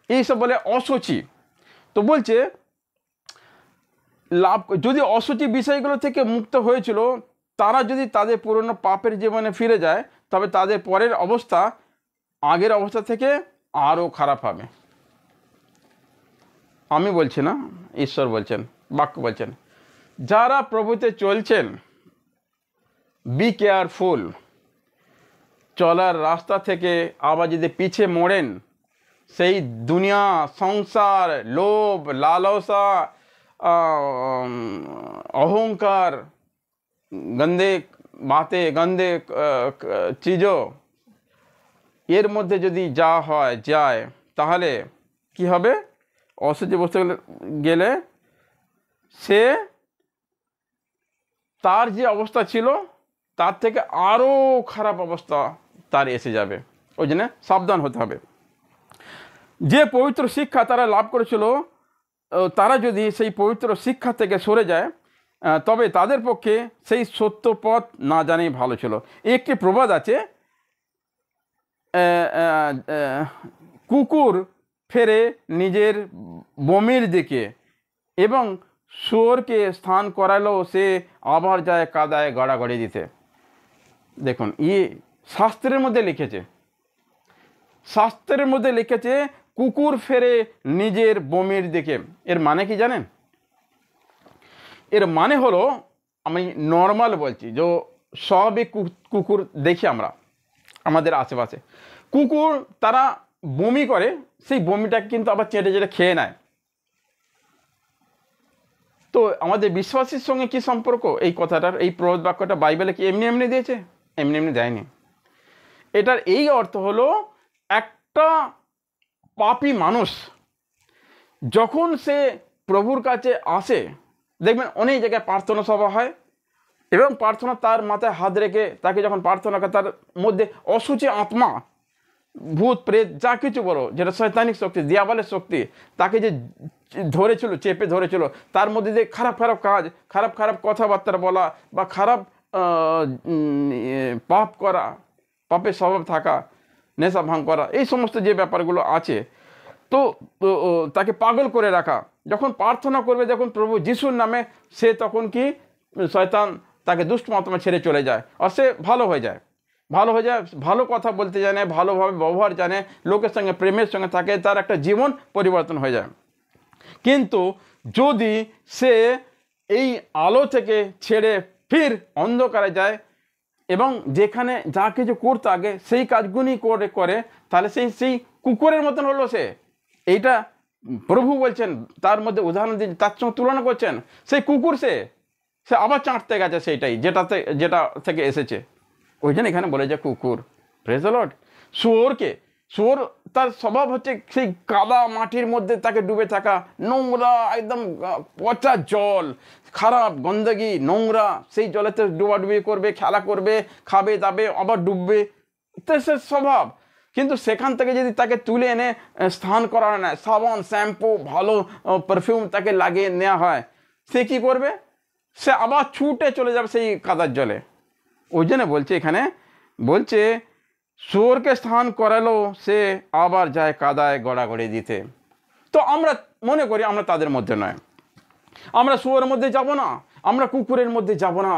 এইসব বলে অসুচি। তো বলছে লাভ, যদি অসুচি বিষয়গুলো থেকে মুক্ত হয়েছিল, তারা যদি তাদের পুরনো পাপের জীবনে ফিরে যায়, তবে তাদের পরের অবস্থা আগের অবস্থা থেকে আরও খারাপ হবে। আমি বলছি না, ঈশ্বর বলছেন, বাক্য বলছেন। যারা প্রভুতে চলছেন, বি কেয়ারফুল। চলার রাস্তা থেকে আবার যদি পিছে মোড়েন, সেই দুনিয়া, সংসার, লোভ, লালসা, অহংকার, গন্দে বাতে, গন্দে চিজো, এর মধ্যে যদি যায়, তাহলে কি হবে? অসহ্য বসতে গেলে সে তার যে অবস্থা ছিল তার থেকে আরও খারাপ অবস্থা তার এসে যাবে। ওই জন্য সাবধান হতে হবে। যে পবিত্র শিক্ষা তারা লাভ করেছিল, তারা যদি সেই পবিত্র শিক্ষা থেকে সরে যায়, তবে তাদের পক্ষে সেই সত্য পথ না জানাই ভালো ছিল। একটি প্রবাদ আছে, কুকুর ফেরে নিজের বমির দিকে এবং শুয়োরকে স্নান করালেও সে আবার যায় কাদায় গড়াগড়ি দিতে। দেখুন, শাস্ত্রের মধ্যে লিখেছে, শাস্ত্রের মধ্যে লিখেছে কুকুর ফেরে নিজের বমির দিকে। এর মানে কি জানেন? এর মানে হলো, আমি নর্মাল বলছি, যে সবই কুকুর দেখি আমরা আমাদের আশেপাশে। কুকুর তারা বমি করে, সেই বমিটাকে কিন্তু আবার চেটে চেটে খেয়ে নেয়। তো আমাদের বিশ্বাসের সঙ্গে কি সম্পর্ক এই কথাটার? এই প্রবাদ বাক্যটা বাইবেলে কি এমনি এমনি দিয়েছে? এমনি এমনি দেয়নি। এটার এই অর্থ হলো, একটা পাপী মানুষ যখন সে প্রভুর কাছে আসে, দেখবেন অনেক জায়গায় প্রার্থনা সভা হয়, এবং প্রার্থনা তার মাথায় হাত রেখে তাকে যখন প্রার্থনা করে, তার মধ্যে অসুচি আত্মা, ভূত প্রেত, যা কিছু বলো, যেটা শয়তানিক শক্তি, দিয়াবলের শক্তি তাকে যে ধরেছিল, চেপে ধরেছিল, তার মধ্যে যে খারাপ খারাপ কাজ, খারাপ খারাপ কথাবার্তা বলা, বা খারাপ পাপ করা, পাপের স্বভাব থাকা, নেশা ভাঙ করা, এই সমস্ত যে ব্যাপারগুলো আছে, তো তাকে পাগল করে রাখা। যখন প্রার্থনা করবে, যখন প্রভু যিশুর নামে, সে তখন কি শয়তান তাকে দুষ্ট আত্মা ছেড়ে চলে যায়, আর সে ভালো হয়ে যায়, ভালো কথা বলতে জানে, ভালোভাবে ব্যবহার জানে, লোকের সঙ্গে প্রেমের সঙ্গে থাকে, তার একটা জীবন পরিবর্তন হয়ে যায়। কিন্তু যদি সে এই আলো থেকে ছেড়ে ফির অন্ধকারে যায়, এবং যেখানে যা কিছু করতে আগে সেই কাজগুলি করে, তাহলে সেই কুকুরের মতন হলো সে। এইটা প্রভু বলছেন, তার মধ্যে উদাহরণ দিয়ে তার সঙ্গে তুলনা করছেন। সেই কুকুর সে আবার চাঁটতে গেছে সেইটাই, যেটা থেকে এসেছে। ওই জন্য এখানে বলে যে কুকুর। Praise the lord. শুয়োর তার স্বভাব হচ্ছে সেই কাদা মাটির মধ্যে তাকে ডুবে থাকা, নোংরা, একদম পচা জল, খারাপ গন্ধগি, নোংরা, সেই জলেতে ডুবাডুবি করবে, খেলা করবে, খাবে দাবে, আবার ডুববে, তো সে স্বভাব। কিন্তু সেখান থেকে যদি তাকে তুলে এনে স্নান করানো নেয়, সাবান, শ্যাম্পু, ভালো পারফিউম তাকে লাগিয়ে নেওয়া হয়, সে কী করবে? সে আবার ছুটে চলে যাবে সেই কাদার জলে। ওই জন্য বলছে, এখানে বলছে শুয়োরকে স্নান করালো, সে আবার যায় কাদায় গড়াগড়ি দিতে। তো আমরা মনে করি আমরা তাদের মধ্যে নয়, আমরা শুয়োরের মধ্যে যাব না, আমরা কুকুরের মধ্যে যাব না।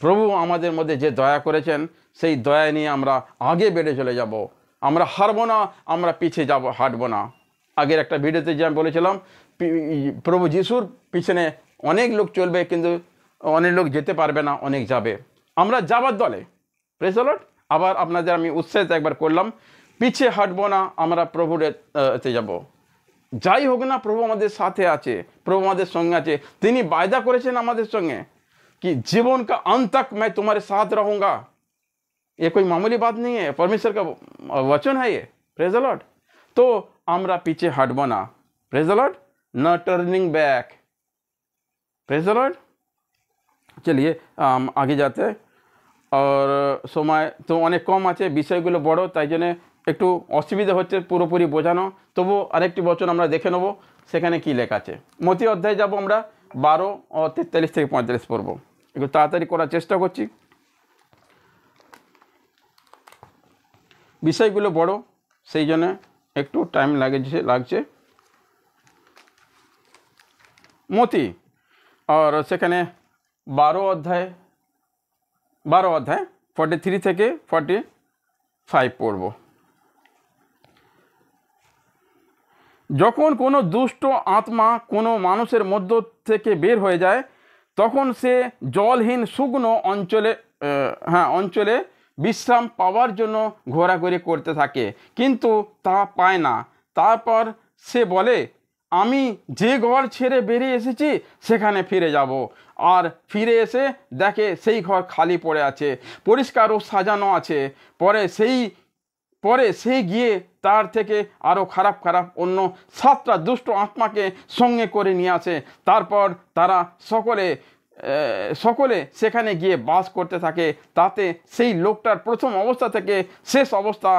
প্রভু আমাদের মধ্যে যে দয়া করেছেন, সেই দয়া নিয়ে আমরা আগে বেড়ে চলে যাব। আমরা হারবো না, আমরা পিছিয়ে হাঁটবো না। আগের একটা ভিডিওতে যে আমি বলেছিলাম, প্রভু যিশুর পিছনে অনেক লোক চলবে, কিন্তু অনেক লোক যেতে পারবে না, অনেক যাবে। আমরা যাবার দলে। Praise the Lord. আবার আপনাদের আমি উৎসাহিত একবার করলাম, পিছিয়ে হাঁটবো না, আমরা প্রভুর এতে যাব। যাই হোক না, প্রভু আমাদের সাথে আছে, প্রভু আমাদের সঙ্গে আছে। তিনি वायदा করেছেন আমাদের সঙ্গে कि जीवन का अंत तक मैं तुम्हारे साथ रहूंगा। ये कोई मामूली बात नहीं है, परमेश्वर का वचन है ये। Praise the Lord. तो আমরা पीछे हटबो ना, प्रेज द लॉर्ड, न turning back. Praise the Lord. चलिए आगे जाते हैं। और সময় তো অনেক কম আছে, বিষয়গুলো বড়, তাই জন্য একটু অসুবিধা হচ্ছে পুরোপুরি বোঝানো। তবু আরেকটি বচন আমরা দেখে নেব সেখানে কি লেখা আছে। মতি অধ্যায় যাব আমরা, 12 ও 43 থেকে 45 পড়ব। একটু তাড়াতাড়ি করার চেষ্টা করছি, বিষয়গুলো বড়, সেই জন্য একটু টাইম লাগছে। মতি আর সেখানে 12 অধ্যায় 43 থেকে 45 পড়ব। যখন কোনো দুষ্ট আত্মা কোনো মানুষের মধ্য থেকে বের হয়ে যায়, তখন সে জলহীন শুকনো অঞ্চলে বিশ্রাম পাওয়ার জন্য ঘোরাঘুরি করতে থাকে, কিন্তু তা পায় না। তারপর সে বলে, আমি যে ঘর ছেড়ে বেরিয়ে এসেছি সেখানে ফিরে যাব। আর ফিরে এসে দেখে সেই ঘর খালি পড়ে আছে, পরিষ্কার ও সাজানো আছে। পরে সেই গিয়ে তার থেকে আরও খারাপ অন্য 7টা দুষ্ট আত্মাকে সঙ্গে করে নিয়ে আসে। তারপর তারা সকলে সেখানে গিয়ে বাস করতে থাকে। তাতে সেই লোকটার প্রথম অবস্থা থেকে শেষ অবস্থা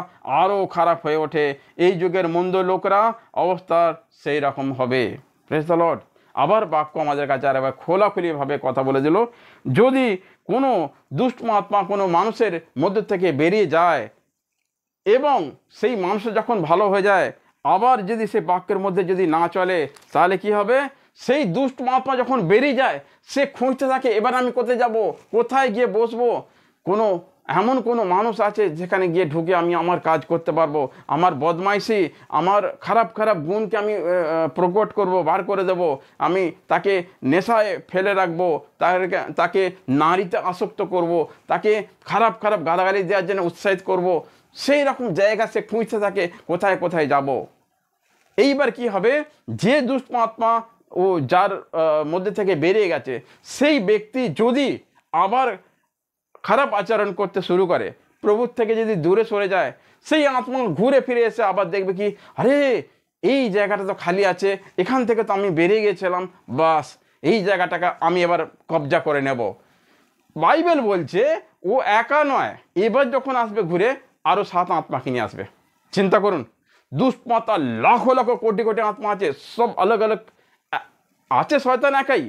আরও খারাপ হয়ে ওঠে। এই যুগের মন্দ লোকরা অবস্থার সেই রকম হবে। Praise the Lord. আবার বাক্য আমাদের কাছে আর এবার খোলাখুলিভাবে কথা বলে দিল, যদি কোনো দুষ্ট আত্মা কোনো মানুষের মধ্যে থেকে বেরিয়ে যায় এবং সেই মানুষ যখন ভালো হয়ে যায়, আবার যদি সে বাক্যের মধ্যে যদি না চলে, তাহলে কি হবে? সেই দুষ্ট আত্মা যখন বেরিয়ে যায়, সে খুঁজতে থাকে, এবার আমি কোথায় যাব, কোথায় গিয়ে বসবো, এমন কোনো মানুষ আছে যেখানে গিয়ে ঢুকে আমি আমার কাজ করতে পারবো, আমার বদমাইশি, আমার খারাপ গুণকে আমি প্রকট করব, বার করে দেব, আমি তাকে নেশায় ফেলে রাখবো, তাকে নারীতে আসক্ত করব, তাকে খারাপ গালাগালি দেওয়ার জন্য উৎসাহিত করব। সেই রকম জায়গা সে খুঁজতে থাকে, কোথায় যাব। এইবার কি হবে? যে দুষ্ট আত্মা ও যার মধ্যে থেকে বেরিয়ে গেছে, সেই ব্যক্তি যদি আবার খারাপ আচরণ করতে শুরু করে, প্রভুর থেকে যদি দূরে সরে যায়, সেই আত্মা ঘুরে ফিরে এসে আবার দেখবে কি, আরে এই জায়গাটা তো খালি আছে, এখান থেকে তো আমি বেরিয়ে গেছিলাম, বাস এই জায়গাটাকে আমি এবার কবজা করে নেব। বাইবেল বলছে ও একা নয়, এবার যখন আসবে ঘুরে আরও 7 আত্মাকে নিয়ে আসবে। চিন্তা করুন, দুষ্পাতা লাখো কোটি আত্মা আছে, সব अलग আছে, শয়তান একাই,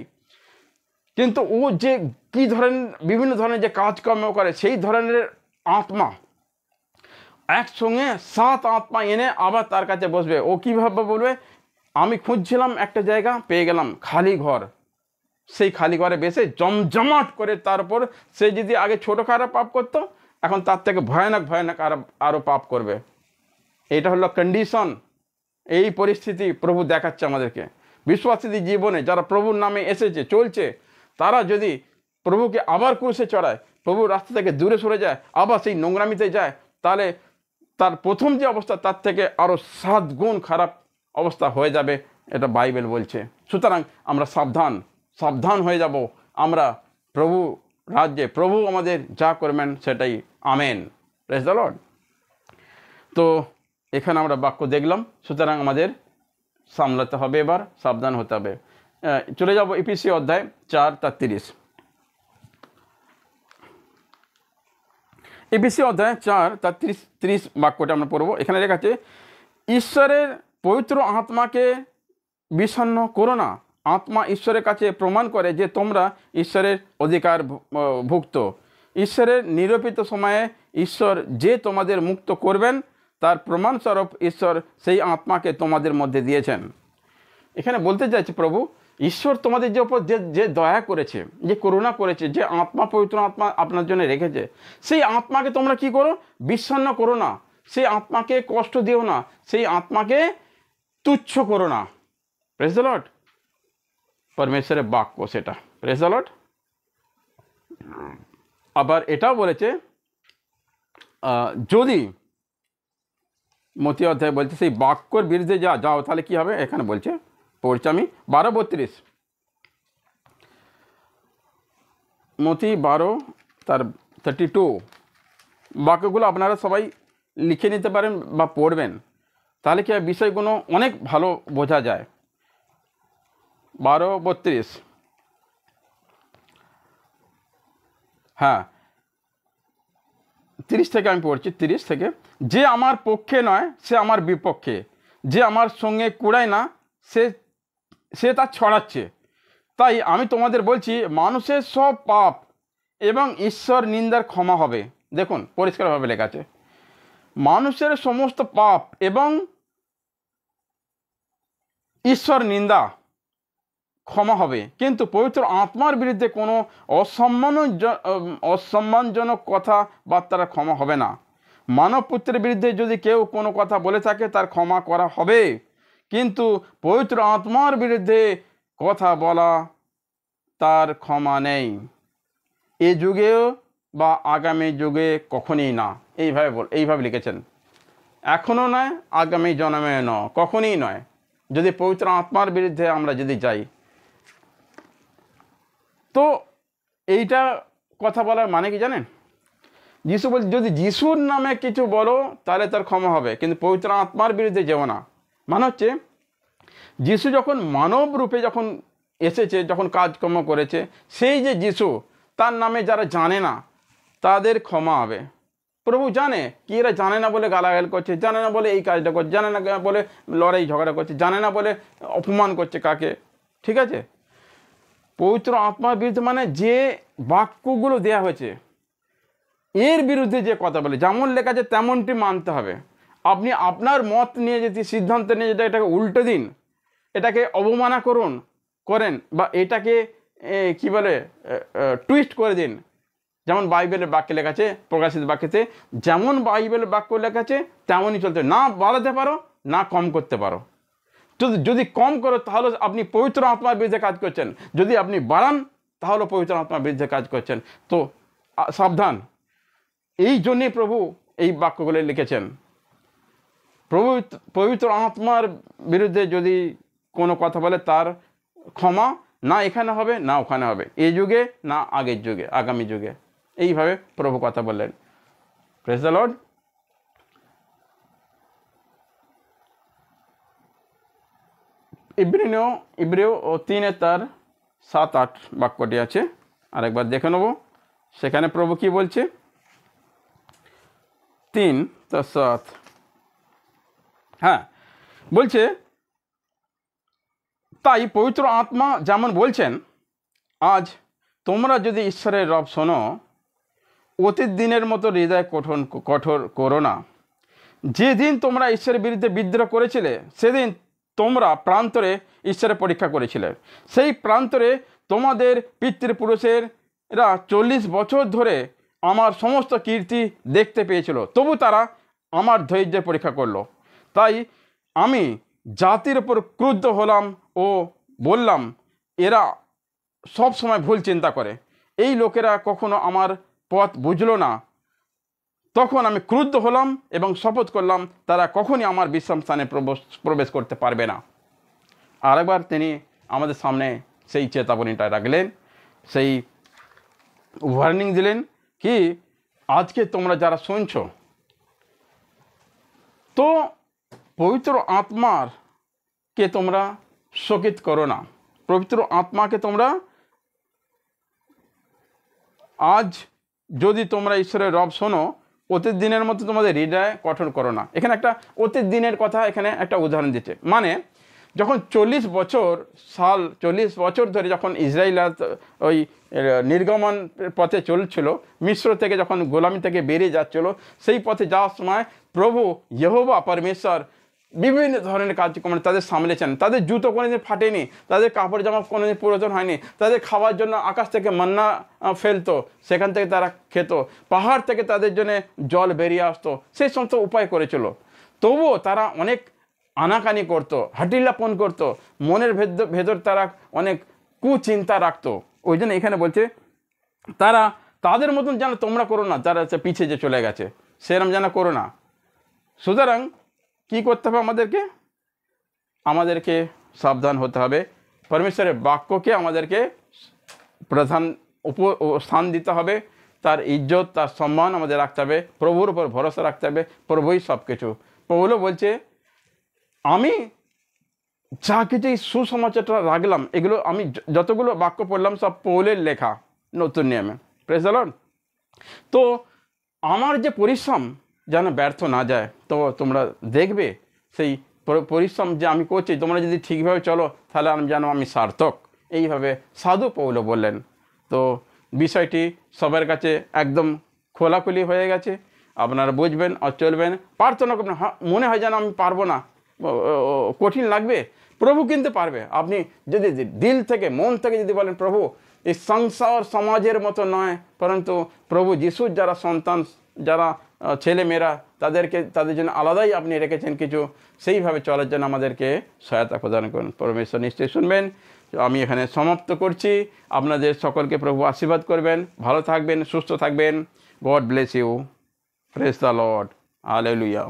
কিন্তু ও যে কি ধরনের বিভিন্ন ধরনের যে কাজকর্ম করে, সেই ধরনের আত্মা একসঙ্গে 7 আত্মা এনে আবার তার কাছে বসবে। ও কীভাবে বলবে? আমি খুঁজছিলাম একটা জায়গা, পেয়ে গেলাম খালি ঘর। সেই খালি ঘরে বেসে জমজমাট করে তারপর সে যদি আগে ছোটোখাটো পাপ করতো, এখন তার থেকে ভয়ানক আরও পাপ করবে। এটা হলো কন্ডিশন। এই পরিস্থিতি প্রভু দেখাচ্ছে আমাদেরকে। বিশ্বাসীদের জীবনে যারা প্রভুর নামে এসেছে, চলছে, তারা যদি প্রভুকে আবার ক্রুশে চড়ায়, প্রভুর রাস্তা থেকে দূরে সরে যায়, আবার সেই নোংরামিতে যায়, তাহলে তার প্রথম যে অবস্থা তার থেকে আরও 7 গুণ খারাপ অবস্থা হয়ে যাবে, এটা বাইবেল বলছে। সুতরাং আমরা সাবধান হয়ে যাব। আমরা প্রভু রাজ্যে প্রভু আমাদের যা করবেন সেটাই। আমেন। Praise the lord. তো এখানে আমরা বাক্য দেখলাম, সুতরাং আমাদের সামলাতে হবে, এবার সাবধান হতে হবে। চলে যাব ইপিসি অধ্যায় 4:33। ইপিসি অধ্যায় 4:33 বাক্যটা আমরা পড়ব। এখানে লেখা আছে, ঈশ্বরের পবিত্র আত্মাকে বিষণ্ণ করো না। আত্মা ঈশ্বরের কাছে প্রমাণ করে যে তোমরা ঈশ্বরের অধিকার ভুক্ত। ঈশ্বরের নিরূপিত সময়ে ঈশ্বর যে তোমাদের মুক্ত করবেন, তার প্রমাণস্বরূপ ঈশ্বর সেই আত্মাকে তোমাদের মধ্যে দিয়েছেন। এখানে বলতে চাইছে প্রভু, ঈশ্বর তোমাদের যে ওপর যে দয়া করেছে, যে করুণা করেছে, যে আত্মা, পবিত্র আত্মা আপনার জন্য রেখেছে, সেই আত্মাকে তোমরা কি করো? বিষণ্ণ করো না, সেই আত্মাকে কষ্ট দিও না, সেই আত্মাকে তুচ্ছ করো না। Praise the Lord. পরমেশ্বরের বাক্য সেটা। Praise the Lord. আবার এটাও বলেছে যদি মতি অধ্যায় বলছে সেই বাক্যর বিরুদ্ধে যাও তাহলে কি হবে, এখানে বলছে, পড়ছি আমি 12:32, মতি 12 তার 32, বাক্যগুলো আপনারা সবাই লিখে নিতে পারেন বা পড়বেন, তাহলে কি বিষয়গুলো অনেক ভালো বোঝা যায়। 12:32, হ্যাঁ 30 থেকে আমি পড়ছি, 30 থেকে, যে আমার পক্ষে নয় সে আমার বিপক্ষে, যে আমার সঙ্গে কুড়ায় না সে তা ছড়াচ্ছে। তাই আমি তোমাদের বলছি, মানুষের সব পাপ এবং ঈশ্বর নিন্দার ক্ষমা হবে। দেখুন পরিষ্কারভাবে লেখা আছে, মানুষের সমস্ত পাপ এবং ঈশ্বর নিন্দা ক্ষমা হবে, কিন্তু পবিত্র আত্মার বিরুদ্ধে কোনো অসম্মানজনক কথাবার্তার ক্ষমা হবে না। মানব পুত্রের বিরুদ্ধে যদি কেউ কোনো কথা বলে থাকে তার ক্ষমা করা হবে, কিন্তু পবিত্র আত্মার বিরুদ্ধে কথা বলা তার ক্ষমা নেই, এ যুগেও বা আগামী যুগে কখনই না। এইভাবে লিখেছেন, এখনও নয়, আগামী জন্মে কখনই নয়, যদি পবিত্র আত্মার বিরুদ্ধে আমরা যদি যাই। তো এইটা কথা বলার মানে কি জানেন, যিশু বলছে যদি যিশুর নামে কিছু বলো তাহলে তার ক্ষমা হবে, কিন্তু পবিত্র আত্মার বিরুদ্ধে যেও না। মানে হচ্ছে যিশু যখন মানব রূপে যখন এসেছে, যখন কাজকর্ম করেছে, সেই যে যিশু, তার নামে যারা জানে না তাদের ক্ষমা হবে। প্রভু জানে কি এরা জানে না বলে গালাগাল করছে, জানে না বলে এই কাজটা করছে, জানে না বলে লড়াই ঝগড়া করছে, জানে না বলে অপমান করছে কাকে, ঠিক আছে। পবিত্র আত্মার বিরুদ্ধে মানে যে বাক্যগুলো দেয়া হয়েছে এর বিরুদ্ধে যে কথা বলে, যেমন লেখা আছে তেমনটি মানতে হবে। আপনি আপনার মত নিয়ে যদি সিদ্ধান্ত নিয়ে যেটা এটাকে উল্টে দিন, এটাকে অবমাননা করেন বা এটাকে কি বলে টুইস্ট করে দিন, যেমন বাইবেলের বাক্যে লেখা আছে, প্রকাশিত বাক্যেতে যেমন বাইবেলের বাক্য লেখা আছে তেমনই চলতে, না বাড়াতে পারো না কম করতে পারো। যদি কম করো তাহলে আপনি পবিত্র আত্মার বিরুদ্ধে কাজ করছেন, যদি আপনি বাড়ান তাহলে পবিত্র আত্মার বিরুদ্ধে কাজ করছেন। তো সাবধান, এই জন্যই প্রভু এই বাক্যগুলো লিখেছেন। পবিত্র আত্মার বিরুদ্ধে যদি কোনো কথা বলে তার ক্ষমা না এখানে হবে না ওখানে হবে, এই যুগে না আগের যুগে, আগামী যুগে। এইভাবে প্রভু কথা বললেন। Praise the Lord. ইব্রিয় 3 তার 7-8 বাক্যটি আছে, আরেকবার দেখে নেব সেখানে প্রভু কি বলছে। 3:7, হ্যাঁ বলছে, তাই পবিত্র আত্মা যেমন বলছেন, আজ তোমরা যদি ঈশ্বরের রব শোনো, অতীত দিনের মতো হৃদয় কঠোর করো না। যেদিন তোমরা ঈশ্বরের বিরুদ্ধে বিদ্রোহ করেছিলে সেদিন তোমরা প্রান্তরে ঈশ্বরের পরীক্ষা করেছিলে। সেই প্রান্তরে তোমাদের পিতৃপুরুষেরা 40 বছর ধরে আমার সমস্ত কীর্তি দেখতে পেয়েছিল, তবু তারা আমার ধৈর্যের পরীক্ষা করলো। তাই আমি জাতির উপর ক্রুদ্ধ হলাম ও বললাম, এরা সব সময় ভুল চিন্তা করে, এই লোকেরা কখনো আমার পথ বুঝলো না। তখন আমি ক্রুদ্ধ হলাম এবং শপথ করলাম তারা কখনই আমার বিশ্রাম স্থানে প্রবেশ করতে পারবে না। আরেকবার তিনি আমাদের সামনে সেই চেতাবনীটা রাখলেন, সেই ওয়ার্নিং দিলেন কি আজকে তোমরা যারা শুনছ, তো পবিত্র আত্মাকে তোমরা শোকিত করো না। পবিত্র আত্মাকে তোমরা আজ যদি তোমরা ঈশ্বরের রব শোনো, অতীত দিনের মতো তোমাদের হৃদয় কঠোর করো না। এখানে একটা অতীত দিনের কথা এখানে একটা উদাহরণ দিচ্ছে, মানে যখন 40 বছর ধরে যখন ইসরায়েল ওই নির্গমন পথে চলছিল, মিশ্র থেকে যখন গোলামি থেকে বেরিয়ে যাচ্ছিল, সেই পথে যাওয়ার সময় প্রভু ইয়েহোবা পরমেশ্বর বিভিন্ন ধরনের কার্যক্রম তাদের সামলেছেন। তাদের জুতো কোনোদিন ফাটেনি, তাদের কাপড় জামা কোনোদিন পুরাতন হয়নি, তাদের খাওয়ার জন্য আকাশ থেকে মান্না ফেলতো, সেখান থেকে তারা খেত, পাহাড় থেকে তাদের জন্য জল বেরিয়ে আসতো, সেই সমস্ত উপায় করেছিল। তবুও তারা অনেক আনাকানি করতো, হাটিলাপন করতো, মনের ভেতর তারা অনেক কুচিন্তা রাখতো। ওই জন্য এখানে বলছে তাদের মতন যেন তোমরা করো না যারা পিছিয়ে যে চলে গেছে। সেরম যেন করো না। সুতরাং কী করতে হবে আমাদেরকে সাবধান হতে হবে, পরমেশ্বরের বাক্যকে আমাদেরকে প্রধান স্থান দিতে হবে, তার ইজ্জত তার সম্মান আমাদের রাখতে হবে, প্রভুর উপর ভরসা রাখতে হবে, প্রভুই সব কিছু। পৌলো বলছে আমি যা কিছু এই সুসমাচারটা রাখলাম, এগুলো আমি যতগুলো বাক্য পড়লাম সব পৌলের লেখা নতুন নিয়মে। Praise the lord. তো আমার যে পরিশ্রম যেন ব্যর্থ না যায়, তো তোমরা দেখবে সেই পরিশ্রম যে আমি করছি, তোমরা যদি ঠিকভাবে চলো তাহলে আমি সার্থক। এইভাবে সাধু পৌল বললেন। তো বিষয়টি সবার কাছে একদম খোলাখুলি হয়ে গেছে, আপনারা বুঝবেন আর চলবেন। প্রার্থনা করবেন, মনে হয় যেন আমি পারবো না, কঠিন লাগবে, প্রভু কিন্তু পারবে। আপনি যদি দিল থেকে মন থেকে যদি বলেন প্রভু এই সংসার সমাজের মতো নয়, পরন্তু প্রভু যিশুর যারা সন্তান, যারা ছেলে মেয়েরা, তাদের জন্য আলাদাই আপনি রেখেছেন কিছু, সেইভাবে চলার জন্য আমাদেরকে সহায়তা প্রদান করুন। পরমেশ্বর নিশ্চয়ই শুনবেন। আমি এখানে সমাপ্ত করছি। আপনাদের সকলকে প্রভু আশীর্বাদ করবেন, ভালো থাকবেন, সুস্থ থাকবেন। God bless you. Praise the lord. Hallelujah.